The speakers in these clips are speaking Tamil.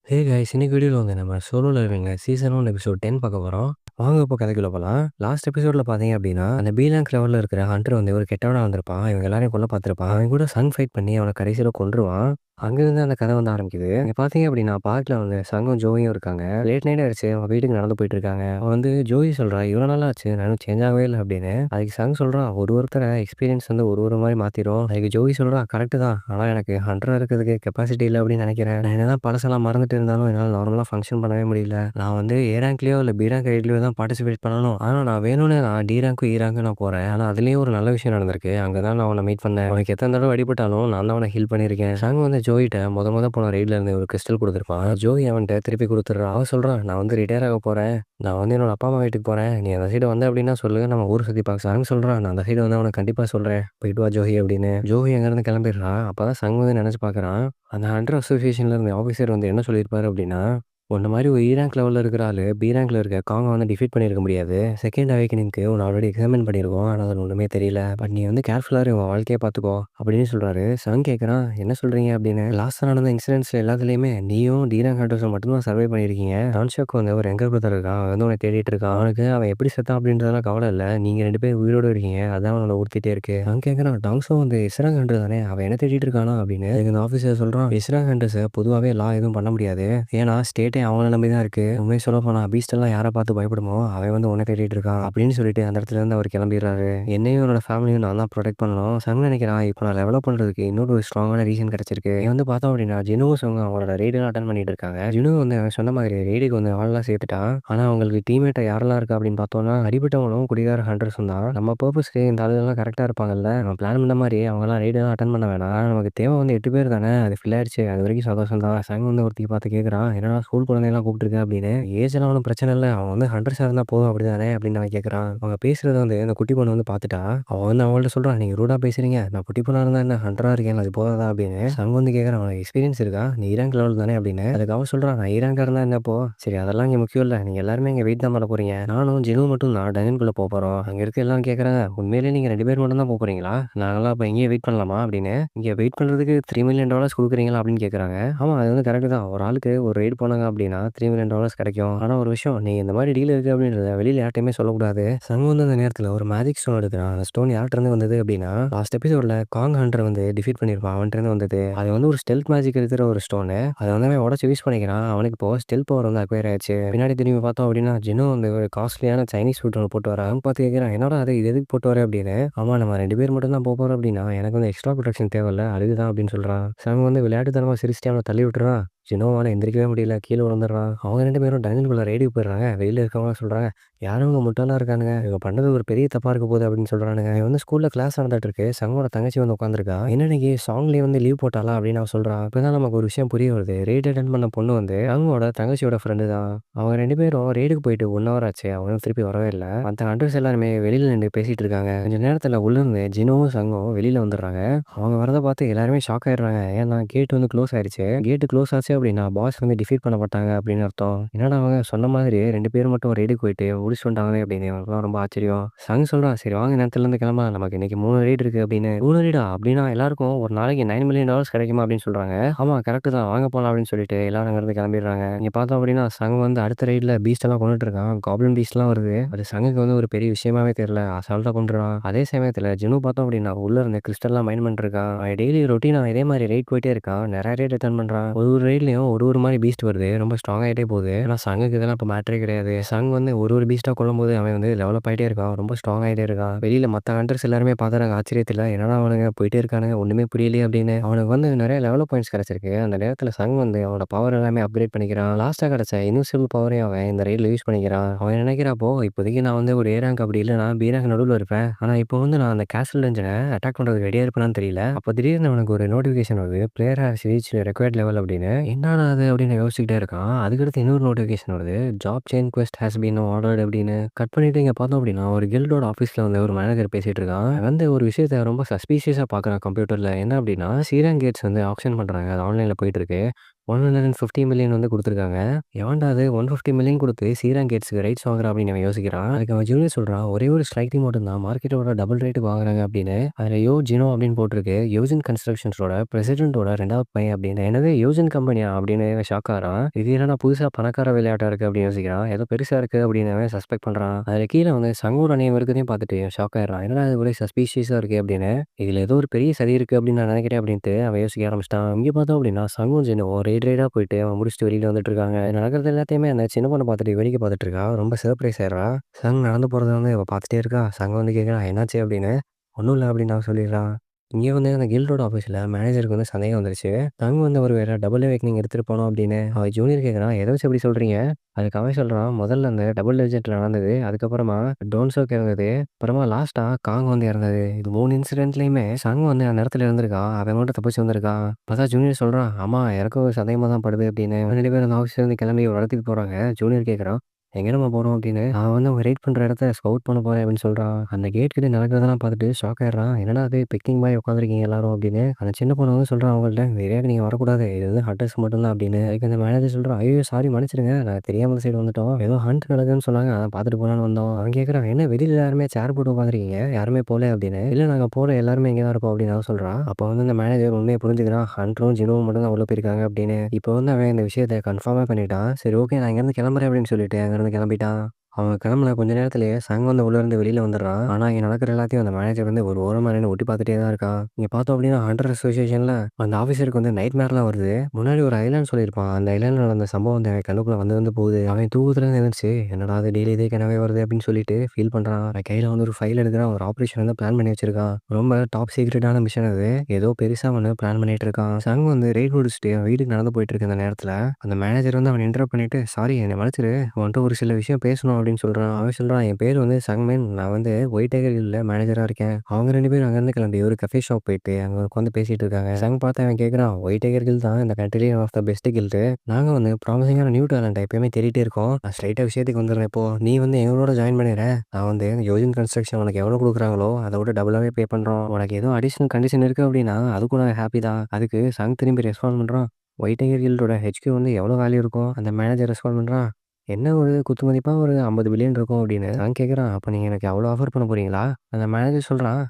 Hey guys! இன்னைக்கு வீடியோல வந்து நம்ம சோலோ லெவலிங்ல சீசன் 1 எபிசோட் 10 பார்க்க போறோம். வாங்க இப்போ கதைக்குள்ள போலாம். லாஸ்ட் எபிசோட்ல பார்த்தீங்க அப்டின்னா, அந்த பி ரேங்க் லெவல்ல இருக்கிற ஹண்டர் வந்து ஒரு கெட்டவனா வந்திருப்பான். இவங்க எல்லாரையும் கொல்ல பார்த்திருப்பான். அவன் கூட சன் ஃபைட் பண்ணி அவன கடைசியில கொன்றுவான். அங்கருந்து அந்த கதை வந்து ஆரம்பிக்குது. இங்க பார்த்தீங்க அப்டின்னா, பார்க்ல வந்து சங்கும், ஜோயும் இருக்காங்க. லேட் நைட் ஆயிடுச்சு. அவங்க வீட்டுக்கு நடந்து போயிட்டு இருக்காங்க. அவன் வந்து ஜோயி சொல்றா, "இவ்வளோ நாள் ஆச்சு. நான் இன்னும் சேஞ்ச் ஆகவே இல்ல" அப்டின்னு. அதுக்கு சங் சொல்றான், ஒருத்தர எக்ஸ்பீரியன்ஸ் வந்து ஒரு மாரி மாத்திரும்." அதுக்கு ஜோயி சொல்றா, "கரெக்ட்டு தான். ஆனா எனக்கு ஹண்டரா இருக்கிறதுக்கு கெப்பாசிட்டி இல்ல அப்டின்னு நெனைக்கிறேன். நான் என்னதான் பழசெல்லாம் மறந்துட்டு இருந்தாலும் என்னால நார்மலா ஃபங்ஷன் பண்ணவே முடியல. நான் வந்து ஏ ரேங்க்லயோ இல்ல பி ரேங்க் ரைட்லயோ தான் பார்ட்டிசிபேட் பண்ணணும். ஆனா நான் வேணும்னே நான் டி ரேங்க்கும், இ ரேங்க்கும் நான் போறேன். ஆனா அதுலயும் ஒரு நல்ல விஷயம் நடந்திருக்கு. அங்க தான் நான் அவன மீட் பண்ணேன். அவனுக்கு எத்தன தடவ அடிபட்டாலும் நான் தான் அவன ஹீல் பண்ணியிருக்கேன்." சங் வந்து ஜோயிட்ட மொத போன ரெய்ட்ல இருந்து ஒரு கிறிஸ்டல் குடுத்திருப்பான். ஜோயி அவன்ட்ட திருப்பி குடுத்துடுறா. அவன் சொல்றான், "நான் வந்து ரிட்டயர் ஆக போறேன். நான் வந்து என்னோட அப்பா, அம்மா வீட்டுக்கு போறேன். நீ அந்த சைடு வந்த அப்டின்னா சொல்லு. நம்ம ஊர் சுத்தி பார்க்க." சங் சொல்றான், "நான் அந்த சைடு வந்து அவனுக்கு கண்டிப்பா சொல்றேன். போயிட்டு வா ஜோயி" அப்டின்னு. ஜோயி அங்கருந்து கிளம்பிடுறா. அப்பதான் சங் வந்து நெனச்சு பார்க்குறான். அந்த ஹண்டர் அசோசியேஷன்ல இருந்த ஆஃபீசர் வந்து என்ன சொல்லியிருப்பாரு அப்டின்னா, "உன்ன மாரி ஒரு இ ரேங்க் லெவல்ல இருக்கிற ஆளு, பி ரேங்க்ல இருக்க காங்க வந்து டிஃபீட் பண்ணியிருக்க முடியாது. செகண்ட் அவேக்கனிங்க்கு உன்ன ஆல்ரெடி எக்ஸாமின் பண்ணியிருக்கோம். ஆனா அதுல ஒண்ணுமே தெரியல. பட் நீ வந்து கேர்ஃபுல்லா இரு. உன் வாழ்க்கைய பார்த்துக்கோ" அப்படின்னு சொல்றாரு. சங் கேட்குறான், "என்ன சொல்றீங்க?" அப்படின்னு. "லாஸ்ட்டா நடந்த இன்சிடென்ட்ஸ்ல எல்லாத்துலயுமே நீயும் டி ரேங்க் ஹண்டர்ஸும் மட்டும் தான் சர்வை பண்ணியிருக்கீங்க. டான்ஷாக் வந்து ஒரு யங்கர் பிரதர் இருக்கான். அவன் வந்து உன்ன தேடிட்டு இருக்கான். அவனுக்கு அவன் எப்படி செத்தான் அப்படின்றதெல்லாம் கவலை இல்ல. நீங்க 2 பேரும் உயிரோட இருக்கீங்க. அதான் அவன உறுத்திட்டே இருக்கு." சங் கேட்குறான், "டாங்ஸோ வந்து இஸ்ராங் ஹண்டர் தானே? அவன் என்ன தேடிட்டு இருக்கானா?" அப்படின்னு. அதுக்கு அந்த ஆஃபீஸர் சொல்றான், "இஸ்ராங் ஹண்டர்ஸ பொதுவாவே லா எதுவும் பண்ண முடியாது. ஏன்னா ஸ்டேட்டே அவங்கள நம்பி தான் இருக்கு. உண்மைய சொல்லப்போனா பீஸ்ட் எல்லாம் யார பார்த்து பயப்படுமோ, அவன் வந்து உன்ன தேடிட்டு இருக்கான்." அப்படின்னு சொல்லிட்டு அந்த இடத்துல இருந்து அவர் கிளம்பிடுறாரு. என்னையும் என்னோட ஃபேமிலியும் நான் தான் புரொடெக்ட் பண்ணணும். சங் நினைக்கிறான், இப்போ நான் டெவலப் பண்றதுக்கு இன்னொரு ஒரு ஸ்ட்ராங்கான ரீசன் கிடைச்சிருக்கு. இங்க வந்து பார்த்தோம் அப்படின்னா, ஜினுவும் சங்கும் அவங்களோட ரெய்டெல்லாம் அட்டெண்ட் பண்ணிட்டு இருக்காங்க. ஜினு வந்து அவன் சொன்ன மாதிரி ரெய்டுக்கு வந்து ஆள்லாம் சேர்த்துட்டான். ஆனா அவங்களுக்கு டீம்மேட்டா யாரெல்லாம் இருக்கா அப்படின்னு பார்த்தோம்னா, அடிபட்டவங்களும் குடிகார ஹண்டர்ஸும் தான். நம்ம பர்பஸ்க்கு இந்த ஆளுங்கலாம் கரெக்ட்டா இருப்பாங்கல்ல. நம்ம பிளான் பண்ண மாரி அவங்கலாம் ரெய்டெல்லாம் அட்டெண்ட் பண்ண வேணாம். ஆனா நமக்கு தேவை வந்து 8 பேர் தானே. அது ஃபில் ஆயிடுச்சு. அது வரைக்கும் சந்தோஷம் தான். சங் வந்து ஒருத்திய பார்த்து கேட்குறான், "என்னடா ஸ்கூல் குழந்தையெல்லாம் கூப்பிட்டுருக்க?" அப்படின்னு. "ஏஜ்லாம் ஒண்ணும் பிரச்சனை இல்ல. அவன் வந்து ஹண்டர்ஸா இருந்தா போதும் அப்படிதானே?" அப்படின்னு அவன் கேட்குறான். அவங்க பேசுறத வந்து அந்த குட்டி பொண்ணு வந்து பார்த்துட்டா. அவன் வந்து அவங்கள்ட்ட சொல்றான், "நீங்க ரூடா பேசுறீங்க. நான் குட்டி பொண்ணா இருந்தா என்ன ஹண்டரா இருக்கேன்ல. அது போதாதா?" அப்படின்னு. சங் வந்து கேட்குறான், "உனக்கு எக்ஸ்பீரியன்ஸ் இருக்கா? நீ இ ரேங்க் லெவல் தானே?" அப்படின்னு. அதுக்கு அவன் சொல்றான், "நான் இ ரேங்கா இருந்தா என்ன இப்போ? சரி அதெல்லாம் இங்க முக்கியம் இல்ல. நீங்க எல்லாருமே இங்க வெயிட் தான் பண்ண போறீங்க. நானும் ஜினுவும் மட்டும் தான் டனனுக்குள்ள போறோம். அங்க இருக்க எல்லாரும் கேட்குறாங்க, உண்மையிலேயே நீங்க 2 பேர் மட்டும் தான் போறீங்களா? நாங்கலாம் அப்ப இங்கேயே வெயிட் பண்ணலாமா?" அப்படின்னு. "இங்க வெயிட் பண்றதுக்கு $3,000,000 குடுக்குறீங்களா?" அப்படின்னு கேட்குறாங்க. ஆமா அது வந்து கரெக்ட் தான். ஒரு ஆளுக்கு ஒரு ரெய்டு போனாங்க அப்படின்னா $3,000,000 கிடைக்கும். ஆனா ஒரு விஷயம், நீ இந்த மாரி டீல் இருக்கு அப்படின்றத வெளியில யார்ட்டயுமே சொல்லக்கூடாது. சங் வந்து அந்த நேரத்துல ஒரு மேஜிக் ஸ்டோன் எடுக்குறான். அந்த ஸ்டோன் யார்ட்ட இருந்து வந்தது அப்படின்னா, லாஸ்ட் எபிசோட்ல காங் ஹண்டர் வந்து டிஃபீட் பண்ணியிருப்பான். அவன்ட்ட இருந்து வந்தது. அது வந்து ஒரு ஸ்டெல்த் மேஜிக் இருக்கிற ஒரு ஸ்டோனு. அத வந்து அவன் உடைச்சு யூஸ் பண்ணிக்கிறான். அவனுக்கு இப்போ ஸ்டெல்த் பவர் வந்து அக்வயர் ஆயிடுச்சு. பின்னாடி திரும்பி பார்த்தோம் அப்படின்னா, ஜினு வந்து ஒரு காஸ்ட்லியான சைனீஸ் ஃபுட் ஒண்ணு போட்டு வரான். அவன் பார்த்து கேட்குறான், "என்னடா அது? இது எதுக்கு போட்டு வர?" அப்படின்னு. "ஆமா நம்ம 2 பேர் மட்டும் தான் போறோம் அப்படின்னா, எனக்கு வந்து எக்ஸ்ட்ரா புரொடெக்ஷன் தேவையில்ல. அதுக்கு தான்" அப்படின்னு சொல்றான். சங் வந்து விளையாட்டுத்தனமா சிரிச்சுட்டு அவன தள்ளி விட்டுறான். ஜினோவால எந்திரிக்கவே முடியல. கீழ விழுந்துடுறான். அவங்க 2 பேரும் டனலுக்குள்ள ரெய்டுக்கு போயிடுறாங்க. வெளியில இருக்கவங்கலாம் சொல்றாங்க, "யாரும் இவங்க முட்டாளா இருக்கானுங்க. இவங்க பண்ணது ஒரு பெரிய தப்பா இருக்க போகுது" அப்படின்னு சொல்றானுங்க. இவன் வந்து ஸ்கூல்ல கிளாஸ் நடந்துட்டு இருக்கு. சங்கோட தங்கச்சி வந்து உட்காந்துருக்கா. "என்ன இன்னைக்கு சாங்லயே வந்து லீவ் போட்டாளா?" அப்படின்னு அவ சொல்றா. இப்பதான் நமக்கு ஒரு விஷயம் புரிய வருது. ரெய்ட் அட்டெண்ட் பண்ண பொண்ணு வந்து சங்கோட தங்கச்சியோட ஃப்ரெண்டு தான். அவங்க 2 பேரும் ரெய்டுக்கு போயிட்டு 1 ஹவர் ஆச்சு. அவங்க இன்னும் திருப்பி வரவே இல்ல. மத்த ஹண்டர்ஸ் எல்லாருமே வெளியில நின்னு பேசிட்டு இருக்காங்க. கொஞ்ச நேரத்துல உள்ள இருந்து ஜினோவும், சங்கும் வெளியில வந்துடுறாங்க. அவங்க வரத பார்த்து எல்லாருமே ஷாக் ஆயிடுறாங்க. ஏன்னா கேட் வந்து க்ளோஸ் ஆயிடுச்சு. கேட் க்ளோஸ் ஆச்சு அப்படின்னா, பாஸ் வந்து டிஃபீட் பண்ணப்பட்டாங்க அப்படின்னு அர்த்தம். என்னடா அவங்க சொன்ன மாதிரி 2 பேர் மட்டும் ரெய்டுக்கு போயிட்டு முடிச்சுட்டு வந்துட்டாங்களே அப்படின்னு இவனுக்குலாம் ரொம்ப ஆச்சரியம். சங் சொல்றான், "சரி வாங்க நேரத்துல இருந்து கிளம்பலாம். நமக்கு இன்னைக்கு 3 ரெய்டு இருக்கு" அப்படின்னு. 3 ரெய்டா? அப்படின்னா எல்லாருக்கும் ஒரு நாளைக்கு $9,000,000 கிடைக்குமா அப்படின்னு சொல்றாங்க. ஆமா கரெக்ட் தான். வாங்க போலாம் அப்படின்னு சொல்லிட்டு எல்லாரும் அங்கிருந்து கிளம்பிடுறாங்க. இங்க பார்த்தோம் அப்படின்னா, சங் வந்து அடுத்த ரெய்டுல பீஸ்ட் எல்லாம் கொன்னுட்டு இருக்கான். காப்ளின் பீஸ்ட்லாம் வருது. அது சங்குக்கு வந்து ஒரு பெரிய விஷயமாவே தெரியல. அசால்ட்டா கொன்றுறான். அதே சமயத்துல ஜினு பார்த்தோம் அப்படின்னா, உள்ள இருந்த கிறிஸ்டல்லாம் மைன் பண்ணிட்டு இருக்கான். அவன் டெய்லி ரொட்டீனா இதே மாதிரி ரெய்ட் போயிட்டே இருக்கான். நிறைய ரெய்ட் அட்டெண்ட் பண்றான். ஒரு ரெய்ட்லயும் ஒரு மாரி பீஸ்ட் வருது. ரொம்ப ஸ்ட்ராங் ஆயிட்டே போகுது. ஆனா சங்குக்கு இதெல்லாம் இப்ப மேட்டரே கிடையாது. சங் வந்து ஒரு பீஸ்ட்டா கொல்லும்போது அவன் வந்து டெவலப் ஆயிட்டே இருக்கான். ரொம்ப ஸ்ட்ராங் ஆயிட்டே இருக்கான். வெளியில மத்த ஹண்டர்ஸ் எல்லாருமே பார்க்குறாங்க ஆச்சரியத்துல. என்னடா அவனுங்க போயிட்டே இருக்கானுங்க. ஒண்ணுமே புரியலையே அப்படின்னு. அவனுக்கு வந்து நிறைய லெவலப் பாயிண்ட்ஸ் கிடைச்சிருக்கு. அந்த நேரத்துல சங் வந்து அவனோட பவர் எல்லாமே அப்கிரேட் பண்ணிக்கிறான். லாஸ்ட்டா கிடைச்ச இன்விசிபிள் பவரையும் அவன் இந்த ரெய்ட்ல யூஸ் பண்ணிக்கிறான். அவன் நினைக்கிறப்போ, இப்போதைக்கு நான் வந்து ஒரு ஏ ரேங்க் அப்படி இல்லன்னா பி ரேங்க் நடுவுல இருப்பேன். ஆனா இப்போ வந்து நான் அந்த கேசல் டஞ்சன அட்டாக் பண்றதுக்கு ரெடியா இருப்பேனான்னு தெரியல. அப்போ திடீர்னு அவனுக்கு ஒரு நோட்டிஃபிகேஷன் வருது. Player has reached required level அப்படின்னு. என்னடா அது அப்படின்னு யோசிச்சுக்கிட்டே இருக்கான். அதுக்கடுத்து இன்னொரு நோட்டிஃபிகேஷன் வருது. Job change quest has been ordered அப்படின்னு. கட் பண்ணிட்டு இங்க பார்த்தோம் அப்படின்னா, ஒரு கில்டோட ஆஃபீஸ்ல வந்து ஒரு மேனேஜர் பேசிட்டு இருக்கான். அவன் வந்து ஒரு விஷயத்த ரொம்ப சஸ்பீஷியஸா பார்க்குறான் கம்ப்யூட்டர்ல. என்ன அப்படின்னா, சீரன் கேட்ஸ் வந்து ஆக்ஷன் பண்றாங்க. அது ஆன்லைன்ல போயிட்டு இருக்கு. 150 மில்லியன் வந்து குடுத்துருக்காங்க. எவன்டா அது 150 மில்லியன் குடுத்து ஸ்ரீராம் கேட்ஸ்க்கு ரைட்ஸ் வாங்குறான் அப்படின்னு அவன் யோசிக்கிறான். அதுக்கு அவன் ஜூனியர் சொல்றான், ஒரே ஒரு ஸ்ட்ரைக் டீம் மட்டும் தான் மார்க்கெட்டோட டபுள் ரேட்டுக்கு வாங்குறாங்க அப்படின்னு. அதுல ஜினோ அப்படின்னு போட்டிருக்கு. யோஜின் கன்ஸ்ட்ரக்ஷன்ஸோட பிரசிடென்ட்டோட 2வது பையன் அப்படின்னு. என்னது யோஜின் கம்பெனியா அப்படின்னு இவன் ஷாக் ஆகுறான். இது என்னடா புதுசா பணக்கார விளையாட்டா இருக்கு அப்படின்னு யோசிக்கிறான். ஏதோ பெருசா இருக்கு அப்படின்னு அவன் சஸ்பெக்ட் பண்றான். அதுல கீழ வந்து சங்கோட நேம் இருக்கிறதையும் பார்த்துட்டு ஷாக் ஆயிடுறான். என்னடா இது ஒரே சஸ்பீஷியஸா இருக்கு அப்படின்னு. இதுல ஏதோ ஒரு பெரிய சதி இருக்கு அப்படின்னு நான் நினைக்கிறேன் அப்படின்ட்டு அவன் யோசிக்க ஆரம்பிச்சிட்டான். இங்க பார்த்தோம் அப்படின்னா சங்கும் ஜினுவும் ரெய்டா போயிட்டு அவன் முடிச்சுட்டு வெளியில வந்துட்டு இருக்காங்க. நடக்கிறது எல்லாத்தையுமே அந்த சின்ன பொண்ணை பார்த்துட்டு வேடிக்கை பார்த்துட்டு இருக்கா. ரொம்ப சர்ப்ரைஸ் ஆயிடுறா. சங் நடந்து போறத வந்து இவ பார்த்துட்டே இருக்கா. சங்க வந்து கேட்குறான், என்னாச்சு அப்படின்னு. ஒண்ணும் இல்ல அப்படின்னு அவன் சொல்லிடுறான். இங்க வந்து அந்த கில்டோட ஆஃபீஸ்ல மேனேஜருக்கு வந்து சந்தேகம் வந்துருச்சு. தங் வந்து ஒரு வேற டபுள் அவேக்கனிங் எடுத்துட்டு போனோம் அப்படின்னு. அவன் ஜூனியர் கேட்குறான், எத வச்சு எப்படி சொல்றீங்க? அதுக்கு அவன் சொல்றான், முதல்ல அந்த டபுள் லெஜெண்ட்ல நடந்தது. அதுக்கப்புறமா டோன்சோக் இறந்தது. அப்புறமா லாஸ்ட்டா காங் வந்து இறந்தது. இது 3 இன்சிடென்ட்லயுமே சங் வந்து அந்த இடத்துல இருந்திருக்கான். அவன் மட்டும் தப்பிச்சு வந்திருக்கான். அப்பதான் ஜூனியர் சொல்றான், ஆமா எனக்கும் ஒரு சந்தேகமா தான் படுது அப்படின்னு. 2 பேரும் அந்த ஆஃபீஸ்ல இருந்து கிளம்பி ஒரு இடத்துக்கு போறாங்க. ஜூனியர் கேட்குறான், எங்க நம்ம போறோம் அப்படின்னு. அவன் வந்து அவங்க வெயிட் பண்ற இடத்த ஸ்கவுட் பண்ண போறேன் அப்படின்னு சொல்றான். அந்த கேட் கிட்ட நடக்கிறதெல்லாம் பார்த்துட்டு ஷாக் ஆயிடுறான். என்னடா அது பிக்கிங் பாய் உட்காந்துருக்கீங்க எல்லாரும் அப்படின்னு. அந்த சின்ன பொண்ணு வந்து சொல்றான் அவங்கள்ட்ட, வேறையாக நீங்க வரக்கூடாது. இது வந்து ஹண்டர்ஸ் மட்டும் தான் அப்படின்னு. அதுக்கு அந்த மேனேஜர் சொல்றான், ஐயோ சாரி மன்னிச்சிடுங்க. நான் தெரியாம சைடு வந்துட்டோம். ஏதோ ஹண்ட் நடக்குதுன்னு சொன்னாங்க. அதான் பார்த்துட்டு போலான்னு வந்தோம். அவன் கேட்கறான், என்ன வெளியில யாருமே சேர் போட்டு உட்காந்துருக்கீங்க? யாருமே போல அப்படின்னு. இல்ல நாங்க போல எல்லாருமே இங்க தான் இருக்கோம் அப்படின்னு அவன் சொல்றான். அப்போ வந்து அந்த மேனேஜர் உண்மையை புரிஞ்சுக்கிறான். ஹண்டரும் ஜினுவும் மட்டும் தான் உள்ள போயிருக்காங்க அப்படின்னு. இப்போ வந்து அவன் இந்த விஷயத்த கன்ஃபார்மே பண்ணிட்டான். சரி ஓகே நான் இங்கேருந்து கிளம்புறேன் அப்படின்னு சொல்லிட்டு அங்கேருந்து கிளம்பிட்டான். அவன் கிளம்புன கொஞ்ச நேரத்திலேயே சங் வந்து உள்ளேருந்து வெளியில வந்துடுறான். ஆனா, இங்க நடக்கிற எல்லாத்தையும் அந்த மேனேஜர் வந்து ஒரு ஓரமா நின்னு ஒட்டி பார்த்துட்டே தான் இருக்கான். இங்க பார்த்தோம் அப்படின்னா, ஹண்டர் அசோசியேஷன்ல அந்த ஆஃபீஸருக்கு வந்து நைட் மேர்லாம் வருது. முன்னாடி ஒரு ஐலாண்ட் சொல்லியிருப்பான். அந்த ஐலாண்ட்ல நடந்த சம்பவம் வந்து அவன் கண்ணுக்குள்ள வந்து போகுது. அவன் தூக்கத்துலேருந்து எந்திரிச்சு, என்னடா இது டெய்லி இதே கனவே வருது அப்படின்னு சொல்லிட்டு ஃபீல் பண்றான். அவன் கையில வந்து ஒரு ஃபைல் எடுக்குறான். ஒரு ஆப்பரேஷன் வந்து பிளான் பண்ணி வச்சிருக்கான். ரொம்ப டாப் சீக்ரெட்டான மிஷன் அது. ஏதோ பெருசா ஒண்ணு பிளான் பண்ணிட்டு இருக்கான். சங் வந்து ரெய்ட் முடிச்சுட்டு அவன் வீட்டுக்கு நடந்து போயிட்டு இருக்க அந்த நேரத்துல, அந்த மேனேஜர் வந்து அவன இன்டரப்ட் பண்ணிட்டு, சாரி என்னை மன்னிச்சிடு. உன்ட்ட ஒரு சில விஷயம் பேசணும் அப்படின்னு சொல்றான். அவன் சொல்றான், என் பேர் வந்து சங்மேன். நான் வந்து ஒயிட் டைகர் ஹில்ல மேனேஜரா இருக்கேன். அவங்க 2 பேரும் அங்கேருந்து கிளம்பி ஒரு கஃபே ஷாப் போயிட்டு அங்க உட்காந்து பேசிட்டு இருக்காங்க. சங் பார்த்து அவன் கேட்குறான், ஒயிட் டைகர் ஹில் தான் இந்த கண்ட்ரிலேயே one of the best guild. நாங்க வந்து ப்ராமிசிங்கான நியூ டேலண்ட் எப்பயுமே தேடிட்டே இருக்கோம். நான் ஸ்ட்ரைட்டா விஷயத்துக்கு வந்துடுறேன் இப்போ. நீ வந்து எங்களோட ஜாயின் பண்ணிடுற. நான் வந்து யோஜின் கன்ஸ்ட்ரக்ஷன் உனக்கு எவ்வளோ குடுக்குறாங்களோ அதை விட டபுளாவே பே பண்றோம். உனக்கு எதுவும் அடிஷனல் கண்டிஷன் இருக்கு அப்படின்னா அதுக்கும் நாங்க ஹாப்பி தான். அதுக்கு சங் திரும்பி ரெஸ்பாண்ட் பண்றான். ஒயிட் டைகர் ஹில்டோட ஹெச்கியூ வந்து எவ்வளோ வேல்யூ இருக்கும்? அந்த மேனேஜர் ரெஸ்பாண்ட் பண்றான். என்ன ஒரு குத்துமதிப்பா ஒரு 50 பில்லியன் இருக்கும் அப்படின்னு. நான் கேட்குறான், அப்ப நீங்க எனக்கு அவ்வளோ ஆஃபர் பண்ண போறீங்களா? அந்த மேனேஜர் சொல்றான்,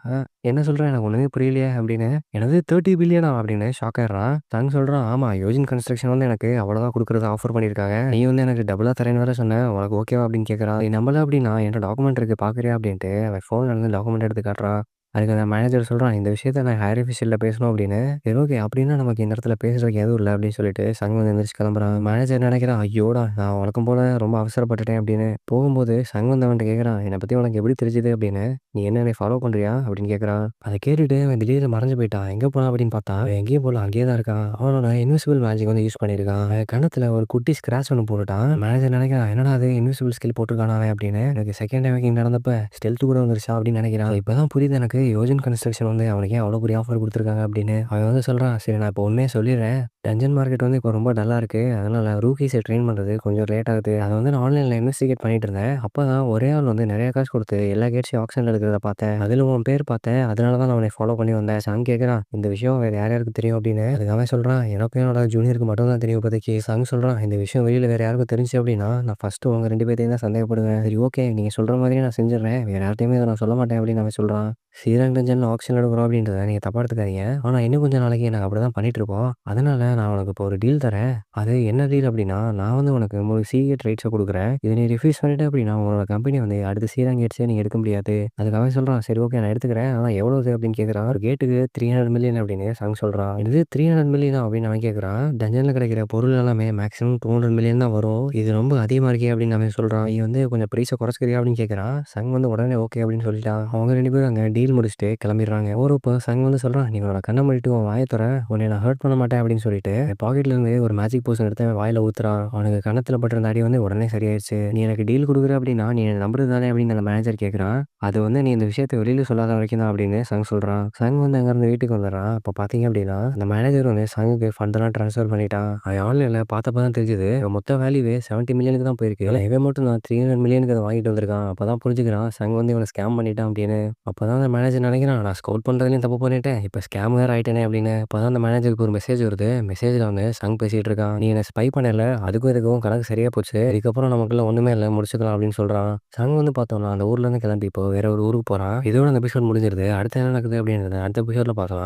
என்ன சொல்ற? எனக்கு ஒண்ணுமே புரியலையே அப்படின்னு. என்னது 30 பில்லியனா? அப்படின்னு ஷாக் ஆயிடுறான். தங் சொல்றான், ஆமா யோஜின் கன்ஸ்ட்ரக்ஷன் வந்து எனக்கு அவ்வளோதான் குடுக்குறதா ஆஃபர் பண்ணியிருக்காங்க. நீ வந்து எனக்கு டபுளா தரேன்னு வேற சொன்ன. உனக்கு ஓகேவா அப்படின்னு கேட்குறான். நீ நம்பல அப்படின்னா என்ட்ட டாக்குமெண்ட் இருக்கு பார்க்குறியா அப்படின்ட்டு அவன் ஃபோன்ல இருந்து டாக்குமெண்ட் எடுத்து காட்டுறான். அதுக்கு அந்த மேனேஜர் சொல்றான், இந்த விஷயத்த நான் ஹையர் ஆஃபீஷியல்ல பேசணும் அப்படின்னு. சரி ஓகே அப்படின்னா நமக்கு இந்த இடத்துல பேசுறதுக்கு எதுவும் இல்ல அப்படின்னு சொல்லிட்டு சங் வந்து எந்திரிச்சு கிளம்புறான். மேனேஜர் நினைக்கிறான், ஐயோடா நான் வழக்கம் போல ரொம்ப அவசரப்பட்டுட்டேன் அப்படின்னு. போகும்போது சங் வந்து அவன்கிட்ட கேட்குறான், என்னை பத்தி உனக்கு எப்படி தெரிஞ்சுது அப்படின்னு. நீ என்ன என்னை ஃபாலோ பண்றியா அப்படின்னு கேட்குறான். அதை கேட்டுட்டு அவன் திடீர்னு மறைஞ்சு போயிட்டான். எங்க போனான் அப்படின்னு பார்த்தா அவன் எங்கேயும் போல அங்கேயே தான் இருக்கான். அவனோட இன்விசிபிள் மேஜிக் வந்து யூஸ் பண்ணியிருக்கான். அவன் கண்ணத்துல ஒரு குட்டி ஸ்கிராச் ஒன்று போட்டுட்டான். மேனேஜர் நினைக்கிறான், என்னடா அது இன்விசிபிள் ஸ்கில் போட்டிருக்கானா அவன் அப்படின்னு. எனக்கு செகண்ட் டைம் நடந்தப்ப ஸ்டெல்த் கூட வந்துருச்சா அப்படின்னு நினைக்கிறான். இப்பதான் புரியுது எனக்கு யோஜன் கன்ஸ்ட்ரக்ஷன் வந்து அவனுக்கு ஏன் அவ்வளோ பெரிய ஆஃபர் குடுத்துருக்காங்க அப்படின்னு. அவன் வந்து சொல்றான், சரி நான் இப்போ உண்மைய சொல்லிடுறேன். டஞ்சன் மார்க்கெட் வந்து இப்போ ரொம்ப டல்லா இருக்கு. அதனால ரூக்கீஸ ட்ரெயின் பண்றது கொஞ்சம் லேட் ஆகுது. அத வந்து நான் ஆன்லைன்ல இன்வெஸ்டிகேட் பண்ணிட்டு இருந்தேன். அப்பதான் ஒரே ஆள் வந்து நெறைய காசு குடுத்து எல்லா கேட்ஸையும் ஆக்ஷன்ல எடுக்கிறத பார்த்தேன். அதுல உன் பேர் பார்த்தேன். அதனால தான் நான் உன்னை ஃபாலோ பண்ணி வந்தேன். சங் கேட்குறான், இந்த விஷயம் வேற யார் யாருக்கு தெரியும் அப்படின்னு. அதுக்கு அவன் சொல்றான், எனக்கும் என்னோட ஜூனியருக்கு மட்டும் தான் தெரியும் இப்போதைக்கு. சங் சொல்றான், இந்த விஷயம் வெளியில வேற யாருக்கும் தெரிஞ்சுச்சு அப்படின்னா நான் ஃபர்ஸ்ட்டு உங்க 2 பேத்தையும் தான் சந்தேகப்படுவேன். சரி ஓகே நீங்க சொல்ற மாதிரியே நான் செஞ்சுடுறேன். வேற யார்ட்டயுமே இத நான் சொல்ல மாட்டேன் அப்படின்னு அவன் சொல்றான். ஸ்ரீரங் டஞ்சன்ல ஆக்ஷன் எடுக்கிறோம் அப்படின்றத நீங்க தப்பா எடுத்துக்காதீங்க. ஆனா இன்னும் கொஞ்சம் நாளைக்கு நாங்க அப்படிதான் பண்ணிட்டு இருப்போம். அதனால நான் உனக்கு இப்போ ஒரு டீல் தரேன். அது என்ன டீல் அப்படின்னா, நான் வந்து உனக்கு 3 சீக்ரெட் ரைட்ஸ குடுக்குறேன். இத நீ ரிஃப்யூஸ் பண்ணிட்ட அப்படின்னா உன்னோட கம்பெனி வந்து அடுத்து ஸ்ரீரங் கேட்ஸே நீங்க எடுக்க முடியாது. அதுக்கு அவன் சொல்றான், சரி ஓகே நான் எடுத்துக்கிறேன். ஆனா எவ்வளவு அப்படின்னு கேட்குறான். ஒரு கேட்டுக்கு 300 மில்லியன் அப்படின்னு சங் சொல்றான். இது 300 மில்லியனா அப்படின்னு அவன் கேட்குறான். டஞ்சன்ல கிடைக்கிற பொருள் எல்லாமே மேக்ஸிமம் 200 மில்லியன் தான் வரும். இது ரொம்ப அதிகமா இருக்கே அப்படின்னு அவன் சொல்றான். நீ வந்து கொஞ்சம் பிரைஸ குறைச்சுக்கிறியா அப்படின்னு கேட்குறான். சங் வந்து உடனே ஓகே அப்படின்னு சொல்லிட்டான். அவங்க 2 பேரும் அங்க டீல் முடிச்சுட்டு கிளம்பிடுறாங்க. போறப்போ சங் வந்து சொல்றான், நீ உன்னோட கண்ண மூடிட்டு உன் வாய தொற. உன்னை நான் ஹர்ட் பண்ண மாட்டேன் அப்படின்னு சொல்லிட்டு பாக்கெட்ல இருந்து ஒரு மேஜிக் போஷன் எடுத்து அவன் வாயில ஊத்துறான். அவனுக்கு கன்னத்துல பட்டிருந்த அடி வந்து உடனே சரியாயிருச்சு. நீ எனக்கு டீல் குடுக்குற அப்படின்னா நீ என்ன நம்புறது தானே அப்படின்னு அந்த மேனேஜர் கேட்குறான். அது வந்து நீ இந்த விஷயத்த வெளியில சொல்லாத வரைக்கும் தான் அப்படின்னு சங் சொல்றான். சங் வந்து அங்கிருந்து வீட்டுக்கு வந்துடுறான். அப்ப பாத்தீங்க அப்படின்னா அந்த மேனேஜர் வந்து சங்குக்கு ஃபண்டெல்லாம் ட்ரான்ஸ்ஃபர் பண்ணிட்டான். அவன் ஆன்லைன்ல பார்த்தப்ப தான் தெரிஞ்சது மொத்த வேல்யூவே 70 மில்லியனுக்கு தான் போயிருக்கு. இவன் மட்டும் நான் 300 மில்லியனுக்கு அதை வாங்கிட்டு வந்திருக்கான். அப்பதான் புரிஞ்சுக்கிறான் சங் வந்து இவனை ஸ்கேம் பண்ணிட்டான் அப்படின்னு. அப்பதான் அந்த மேனேஜர் நினைக்கிறான், நான் ஸ்கவுட் பண்றதுலயும் தப்பு பண்ணிட்டேன். இப்ப ஸ்கேம் வேற ஆயிட்டேனே அப்படின்னு. அப்பதான் அந்த மேனேஜருக்கு ஒரு மெசேஜ் வருது. மெசேஜ்ல வந்து சங் பேசிட்டு இருக்கான். "நீ என்ன ஸ்பை பண்ணல. அதுக்கும் இதுக்கும் கணக்கு சரியா போச்சு. இதுக்கப்புறம் நமக்குள்ள ஒண்ணுமே இல்ல. முடிச்சுக்கலாம்" அப்படின்னு சொல்றான். சங் வந்து பார்த்தோம்னா, அந்த ஊர்ல இருந்து கிளம்பி இப்போ வேற ஒரு ஊருக்கு போறான். இதோட அந்த எபிசோட் முடிஞ்சிருது. அடுத்து என்ன நடக்குது அப்படின்றத அடுத்த எபிசோட்ல பார்க்கலாம்.